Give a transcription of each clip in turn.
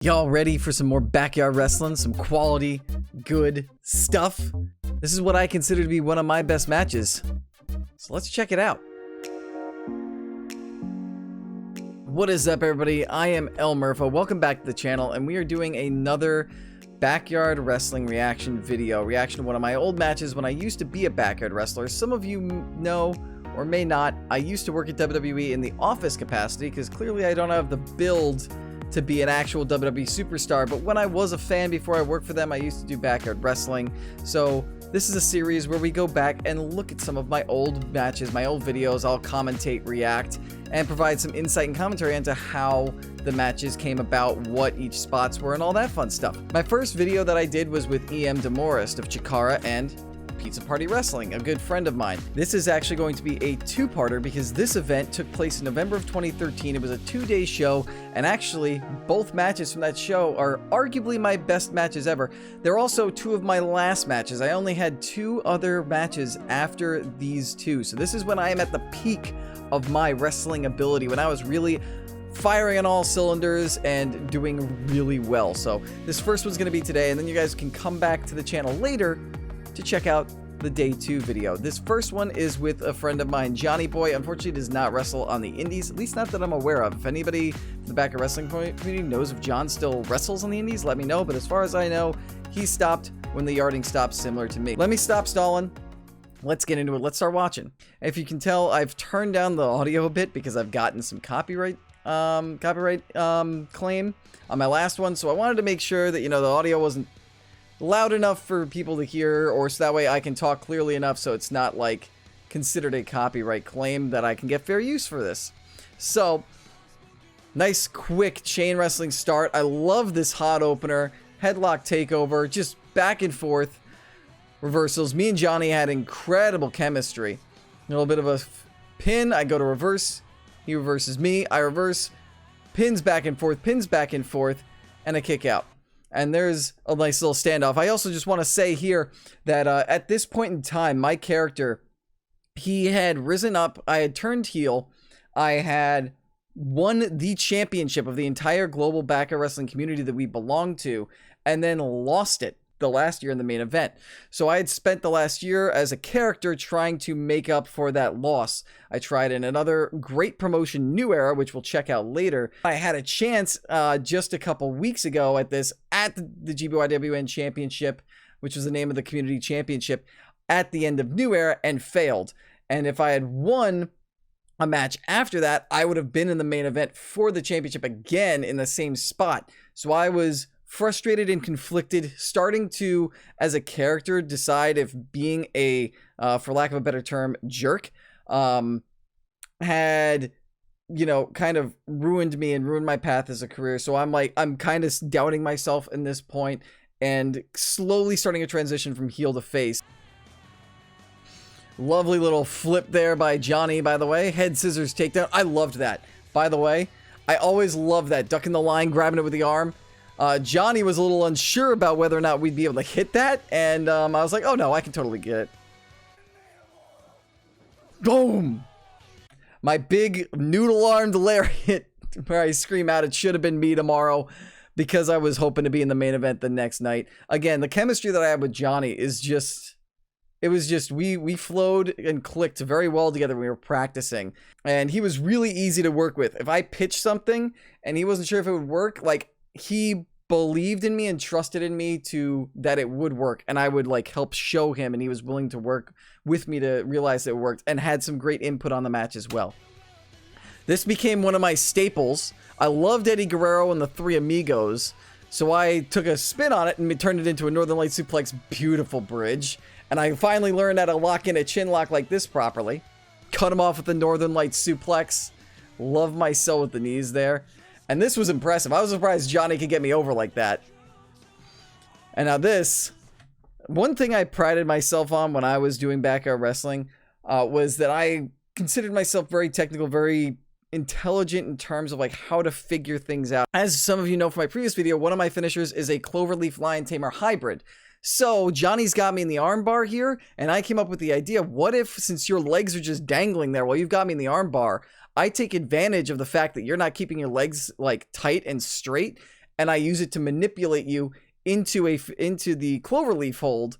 Y'all ready for some more backyard wrestling? Some quality, good stuff? This is what I consider to be one of my best matches. So let's check it out. What is up, everybody? I am Murpho. Welcome back to the channel, and we are doing another backyard wrestling reaction video. Reaction to one of my old matches when I used to be a backyard wrestler. Some of you know or may not, I used to work at WWE in the office capacity because clearly I don't have the build to be an actual WWE superstar, but when I was a fan before I worked for them, I used to do backyard wrestling. So this is a series where we go back and look at some of my old matches, my old videos. I'll commentate, react, and provide some insight and commentary into how the matches came about, what each spots were, and all that fun stuff. My first video that I did was with E.M. Demorest of Chikara and Pizza Party Wrestling, a good friend of mine. This is actually going to be a two-parter because this event took place in November of 2013. It was a two-day show, and actually both matches from that show are arguably my best matches ever. They're also two of my last matches. I only had two other matches after these two, so this is when I am at the peak of my wrestling ability, when I was really firing on all cylinders and doing really well. So this first one's going to be today, and then you guys can come back to the channel later to check out the day 2 video. This first one is with a friend of mine, Johnny Boy. Unfortunately, does not wrestle on the indies, at least not that I'm aware of. If anybody in the back of wrestling community knows if John still wrestles on the indies, let me know. But as far as I know, he stopped when the yarding stopped, similar to me. Let me stop stalling. Let's get into it. Let's start watching. If you can tell, I've turned down the audio a bit because I've gotten some copyright claim on my last one. So I wanted to make sure that, you know, the audio wasn't loud enough for people to hear, or so that way I can talk clearly enough so it's not like considered a copyright claim, that I can get fair use for this. So nice quick chain wrestling start. I love this hot opener, headlock takeover, just back and forth reversals. Me and Johnny had incredible chemistry. A little bit of a pin, I go to reverse, he reverses me, I reverse, pins back and forth, and a kick out. And there's a nice little standoff. I also just want to say here that at this point in time, my character, he had risen up. I had turned heel. I had won the championship of the entire global backyard wrestling community that we belonged to, and then lost it the last year in the main event. So I had spent the last year as a character trying to make up for that loss. I tried in another great promotion, New Era, which we'll check out later. I had a chance just a couple weeks ago at the GBYWN Championship, which was the name of the community championship, at the end of New Era, and failed. And if I had won a match after that, I would have been in the main event for the championship again in the same spot. So I was frustrated and conflicted, starting to, as a character, decide if being a, for lack of a better term, jerk, had, you know, kind of ruined me and ruined my path as a career. So I'm kind of doubting myself in this point and slowly starting a transition from heel to face. Lovely little flip there by Johnny, by the way. Head scissors takedown. I loved that. By the way, I always love that. Ducking the line, grabbing it with the arm. Johnny was a little unsure about whether or not we'd be able to hit that, and I was like, oh no, I can totally get it. Boom! My big noodle-armed lariat, where I scream out, it should have been me tomorrow, because I was hoping to be in the main event the next night. Again, the chemistry that I had with Johnny is just, it was just, we flowed and clicked very well together when we were practicing, and he was really easy to work with. If I pitched something, and he wasn't sure if it would work, like, he believed in me and trusted in me that it would work, and I would like help show him, and he was willing to work with me to realize it worked, and had some great input on the match as well. This became one of my staples. I loved Eddie Guerrero and the Three Amigos, so I took a spin on it and turned it into a Northern Light suplex, beautiful bridge, and I finally learned how to lock in a chin lock like this properly. Cut him off with the Northern Light suplex. Love my so with the knees there. And this was impressive. I was surprised Johnny could get me over like that. And now this, one thing I prided myself on when I was doing backyard wrestling was that I considered myself very technical, very intelligent in terms of like how to figure things out. As some of you know from my previous video, one of my finishers is a Cloverleaf Lion Tamer hybrid. So Johnny's got me in the armbar here, and I came up with the idea, what if, since your legs are just dangling there while you've got me in the armbar, I take advantage of the fact that you're not keeping your legs like tight and straight, and I use it to manipulate you into the cloverleaf hold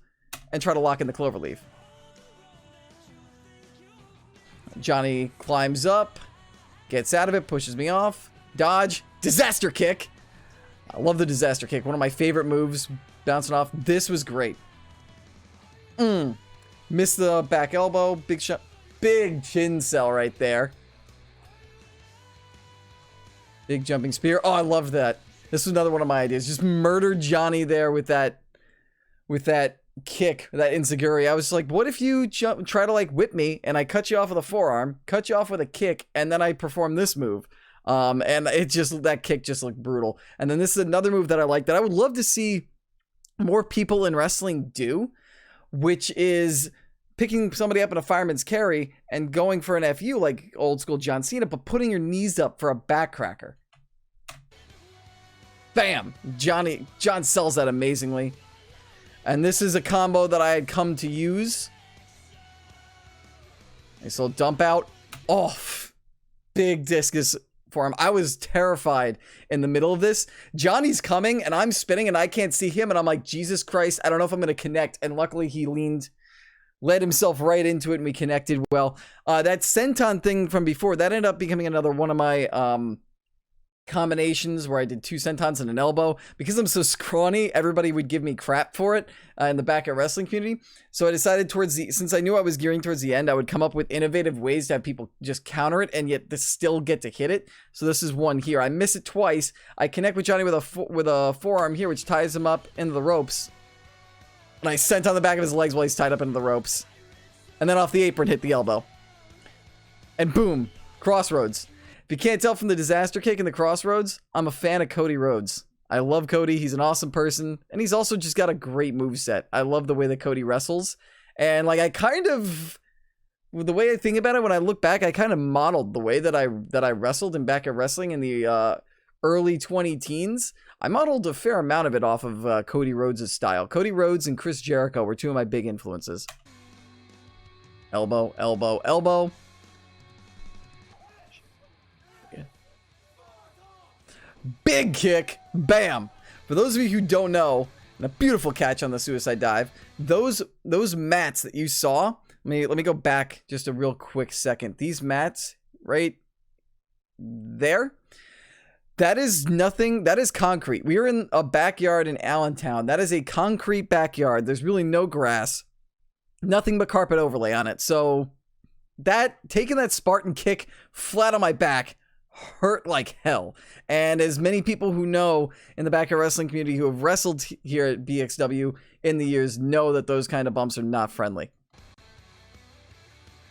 and try to lock in the cloverleaf. Johnny climbs up, gets out of it, pushes me off, dodge, disaster kick. I love the disaster kick. One of my favorite moves, bouncing off. This was great. Missed the back elbow, big shot, big chin cell right there. Big jumping spear. Oh, I love that. This was another one of my ideas. Just murder Johnny there with that kick, that enziguri. I was like, what if you try to like whip me and I cut you off with a forearm, cut you off with a kick, and then I perform this move. And that kick just looked brutal. And then this is another move that I like that I would love to see more people in wrestling do, which is picking somebody up in a fireman's carry and going for an FU like old school John Cena, but putting your knees up for a backcracker. Bam! John sells that amazingly. And this is a combo that I had come to use. Nice little dump out. Oh, big discus for him. I was terrified in the middle of this. Johnny's coming and I'm spinning and I can't see him. And I'm like, Jesus Christ, I don't know if I'm going to connect. And luckily he led himself right into it and we connected well. That senton thing from before, that ended up becoming another one of my combinations where I did 2 sentons and an elbow. Because I'm so scrawny, everybody would give me crap for it in the backyard wrestling community. So I decided since I knew I was gearing towards the end, I would come up with innovative ways to have people just counter it and yet still get to hit it. So this is one here. I miss it twice. I connect with Johnny with a forearm here, which ties him up into the ropes. And I sent on the back of his legs while he's tied up into the ropes. And then off the apron, hit the elbow. And boom, crossroads. If you can't tell from the disaster kick in the crossroads, I'm a fan of Cody Rhodes. I love Cody. He's an awesome person. And he's also just got a great moveset. I love the way that Cody wrestles. And like the way I think about it, when I look back, I kind of modeled the way that I wrestled in backyard wrestling in the early 20-teens. I modeled a fair amount of it off of Cody Rhodes' style. Cody Rhodes and Chris Jericho were 2 of my big influences. Elbow, elbow, elbow. Big kick, bam. For those of you who don't know, and a beautiful catch on the suicide dive, those mats that you saw, let me go back just a real quick second. These mats right there, that is nothing, that is concrete. We are in a backyard in Allentown. That is a concrete backyard. There's really no grass, nothing but carpet overlay on it. So taking that Spartan kick flat on my back hurt like hell. And as many people who know in the backyard wrestling community who have wrestled here at BXW in the years know that those kind of bumps are not friendly.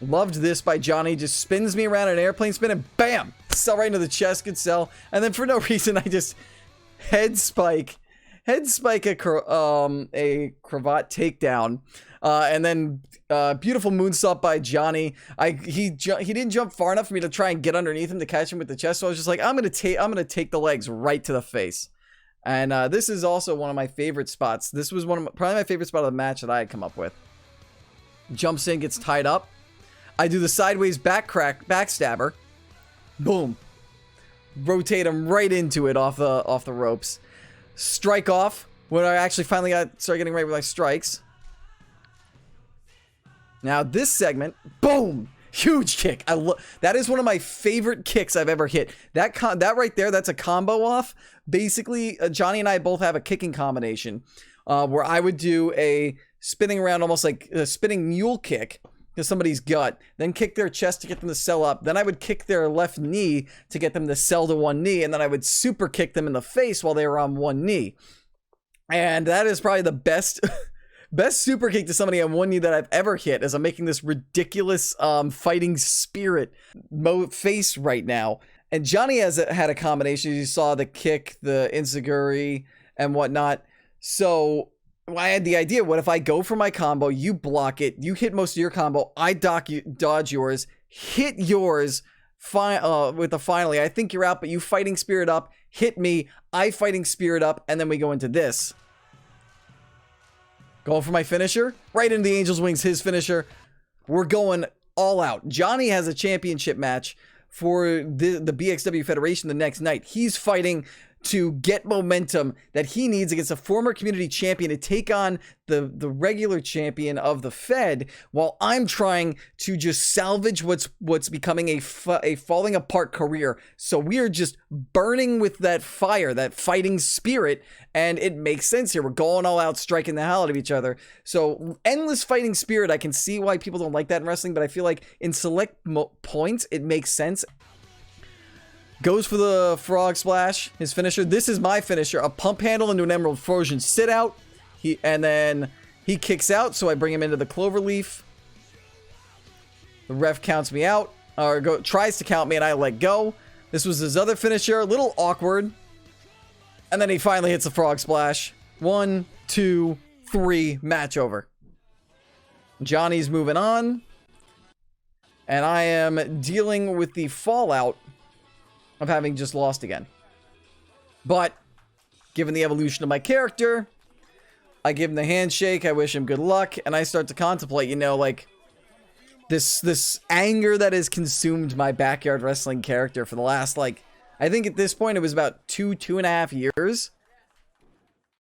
Loved this by Johnny. Just spins me around an airplane spin and bam! Sell right into the chest. Good sell. And then for no reason, I just head spike a cravat takedown. And then beautiful moonsault by Johnny. He didn't jump far enough for me to try and get underneath him to catch him with the chest. So I was just like, I'm gonna take the legs right to the face. And this is also one of my favorite spots. This was probably my favorite spot of the match that I had come up with. Jumps in, gets tied up. I do the sideways backstabber. Boom. Rotate him right into it off the ropes. Strike off when I actually finally started getting right with my strikes. Now this segment, boom, huge kick. That is one of my favorite kicks I've ever hit. That right there, that's a combo off. Basically, Johnny and I both have a kicking combination where I would do a spinning around, almost like a spinning mule kick to somebody's gut, then kick their chest to get them to sell up. Then I would kick their left knee to get them to sell to one knee, and then I would super kick them in the face while they were on one knee. And that is probably the best super kick to somebody on one knee that I've ever hit, as I'm making this ridiculous fighting spirit face right now. And Johnny had a combination. You saw the kick, the enziguri, and whatnot. So I had the idea, what if I go for my combo, you block it, you hit most of your combo, I dodge yours, hit yours with the finally, I think you're out, but you fighting spirit up, hit me, I fighting spirit up, and then we go into this. Going for my finisher, right into the Angel's Wings, his finisher. We're going all out. Johnny has a championship match for the BXW Federation the next night. He's fighting to get momentum that he needs against a former community champion to take on the regular champion of the Fed, while I'm trying to just salvage what's becoming a falling apart career. So we are just burning with that fire, that fighting spirit, and it makes sense here. We're going all out, striking the hell out of each other. So endless fighting spirit, I can see why people don't like that in wrestling, but I feel like in select points, it makes sense. Goes for the frog splash, his finisher. This is my finisher, a pump handle into an emerald frozen sit out. And then he kicks out, so I bring him into the clover leaf. The ref counts me out, or tries to count me, and I let go. This was his other finisher, a little awkward. And then he finally hits the frog splash. 1, 2, 3, match over. Johnny's moving on. And I am dealing with the fallout of having just lost again. But, given the evolution of my character, I give him the handshake, I wish him good luck, and I start to contemplate, you know, like, this anger that has consumed my backyard wrestling character for the last, like, I think at this point it was about 2.5 years.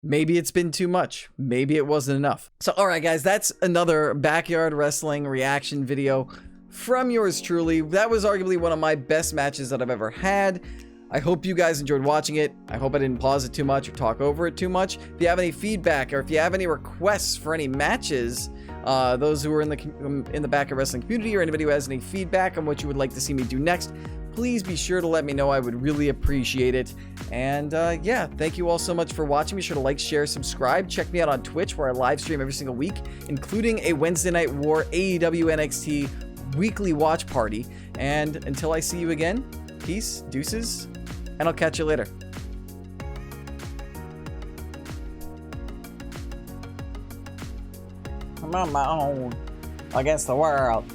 Maybe it's been too much. Maybe it wasn't enough. So, alright guys, that's another backyard wrestling reaction video from yours truly. That was arguably one of my best matches that I've ever had. I hope you guys enjoyed watching it. I hope I didn't pause it too much or talk over it too much. If you have any feedback or if you have any requests for any matches, those who are in the backyard wrestling community, or anybody who has any feedback on what you would like to see me do next, please be sure to let me know. I would really appreciate it. And yeah, thank you all so much for watching. Be sure to like, share, subscribe. Check me out on Twitch, where I live stream every single week, including a Wednesday Night War AEW NXT weekly watch party. And until I see you again, peace, deuces, and I'll catch you later. I'm on my own against the world.